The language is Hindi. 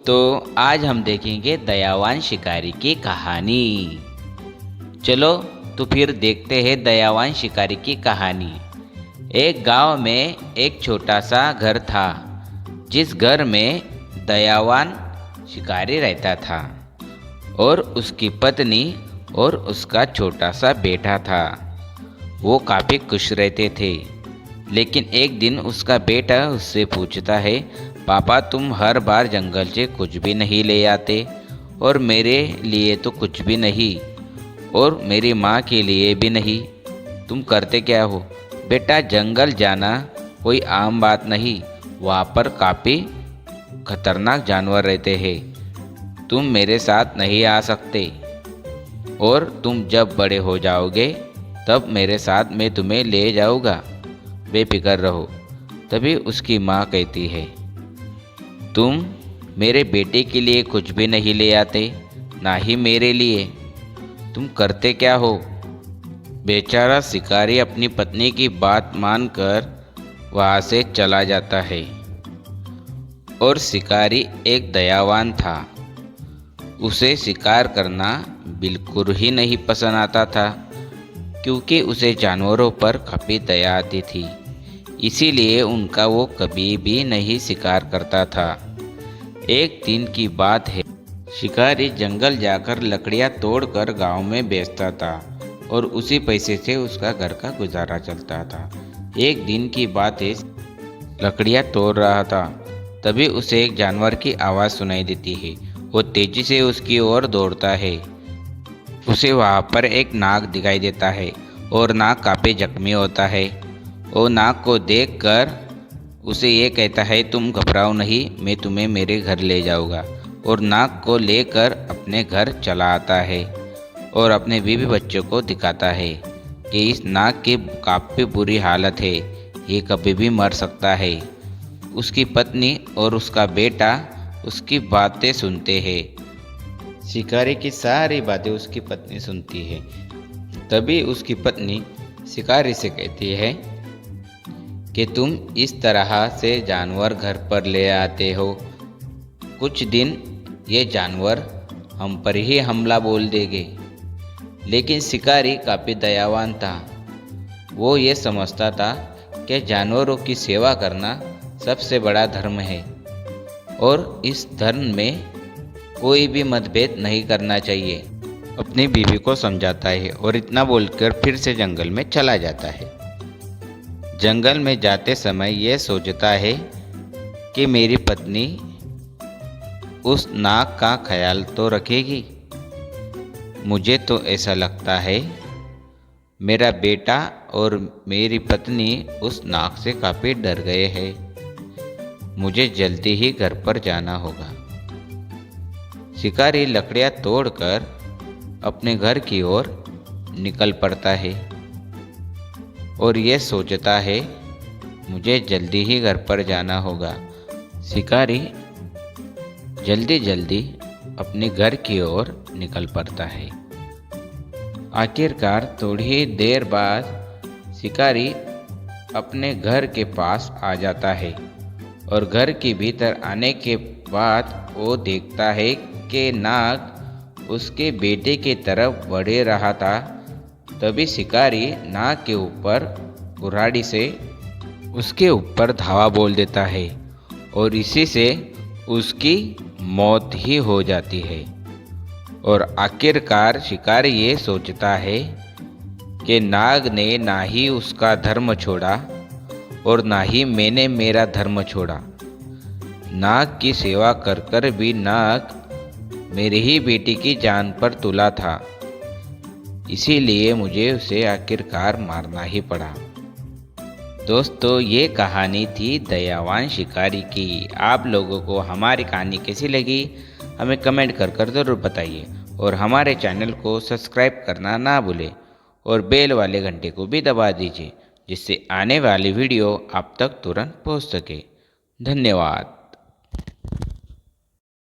तो आज हम देखेंगे दयावान शिकारी की कहानी। चलो तो फिर देखते हैं दयावान शिकारी की कहानी। एक गांव में एक छोटा सा घर था, जिस घर में दयावान शिकारी रहता था और उसकी पत्नी और उसका छोटा सा बेटा था। वो काफ़ी खुश रहते थे। लेकिन एक दिन उसका बेटा उससे पूछता है, पापा तुम हर बार जंगल से कुछ भी नहीं ले आते और मेरे लिए तो कुछ भी नहीं और मेरी माँ के लिए भी नहीं, तुम करते क्या हो? बेटा जंगल जाना कोई आम बात नहीं, वहाँ पर काफ़ी खतरनाक जानवर रहते हैं, तुम मेरे साथ नहीं आ सकते और तुम जब बड़े हो जाओगे तब मेरे साथ मैं तुम्हें ले जाऊँगा, बेफिक्र रहो। तभी उसकी माँ कहती है, तुम मेरे बेटे के लिए कुछ भी नहीं ले आते, ना ही मेरे लिए, तुम करते क्या हो? बेचारा शिकारी अपनी पत्नी की बात मानकर वहाँ से चला जाता है। और शिकारी एक दयावान था, उसे शिकार करना बिल्कुल ही नहीं पसंद आता था, क्योंकि उसे जानवरों पर काफ़ी दया आती थी। इसीलिए उनका वो कभी भी नहीं शिकार करता था। एक दिन की बात है, शिकारी जंगल जाकर लकड़ियाँ तोड़कर गांव में बेचता था और उसी पैसे से उसका घर का गुजारा चलता था। एक दिन की बात है, लकड़ियाँ तोड़ रहा था, तभी उसे एक जानवर की आवाज़ सुनाई देती है। वो तेजी से उसकी ओर दौड़ता है। उसे वहाँ पर एक नाग दिखाई देता है और नाग काफ़ी जख्मी होता है। वो नाग को देखकर उसे ये कहता है, तुम घबराओ नहीं, मैं तुम्हें मेरे घर ले जाऊँगा। और नाग को लेकर अपने घर चला आता है और अपने बीवी बच्चों को दिखाता है कि इस नाग की काफ़ी बुरी हालत है, ये कभी भी मर सकता है। उसकी पत्नी और उसका बेटा उसकी बातें सुनते हैं। शिकारी की सारी बातें उसकी पत्नी सुनती है। तभी उसकी पत्नी शिकारी से कहती है कि तुम इस तरह से जानवर घर पर ले आते हो, कुछ दिन ये जानवर हम पर ही हमला बोल देंगे। लेकिन शिकारी काफ़ी दयावान था। वो ये समझता था कि जानवरों की सेवा करना सबसे बड़ा धर्म है और इस धर्म में कोई भी मतभेद नहीं करना चाहिए। अपनी बीवी को समझाता है और इतना बोलकर फिर से जंगल में चला जाता है। जंगल में जाते समय यह सोचता है कि मेरी पत्नी उस नाग का ख्याल तो रखेगी। मुझे तो ऐसा लगता है मेरा बेटा और मेरी पत्नी उस नाग से काफ़ी डर गए हैं। मुझे जल्दी ही घर पर जाना होगा। शिकारी लकड़ियाँ तोड़कर अपने घर की ओर निकल पड़ता है और ये सोचता है मुझे जल्दी ही घर पर जाना होगा। शिकारी जल्दी जल्दी अपने घर की ओर निकल पड़ता है। आखिरकार थोड़ी ही देर बाद शिकारी अपने घर के पास आ जाता है और घर के भीतर आने के बाद वो देखता है कि नाग उसके बेटे की तरफ बढ़ रहा था। तभी शिकारी नाग के ऊपर कुल्हाड़ी से उसके ऊपर धावा बोल देता है और इसी से उसकी मौत ही हो जाती है। और आखिरकार शिकारी ये सोचता है कि नाग ने ना ही उसका धर्म छोड़ा और ना ही मैंने मेरा धर्म छोड़ा। नाग की सेवा कर कर भी नाग मेरी ही बेटी की जान पर तुला था, इसीलिए मुझे उसे आखिरकार मारना ही पड़ा। दोस्तों ये कहानी थी दयावान शिकारी की। आप लोगों को हमारी कहानी कैसी लगी हमें कमेंट कर कर ज़रूर बताइए और हमारे चैनल को सब्सक्राइब करना ना भूलें और बेल वाले घंटे को भी दबा दीजिए, जिससे आने वाली वीडियो आप तक तुरंत पहुंच सके। धन्यवाद।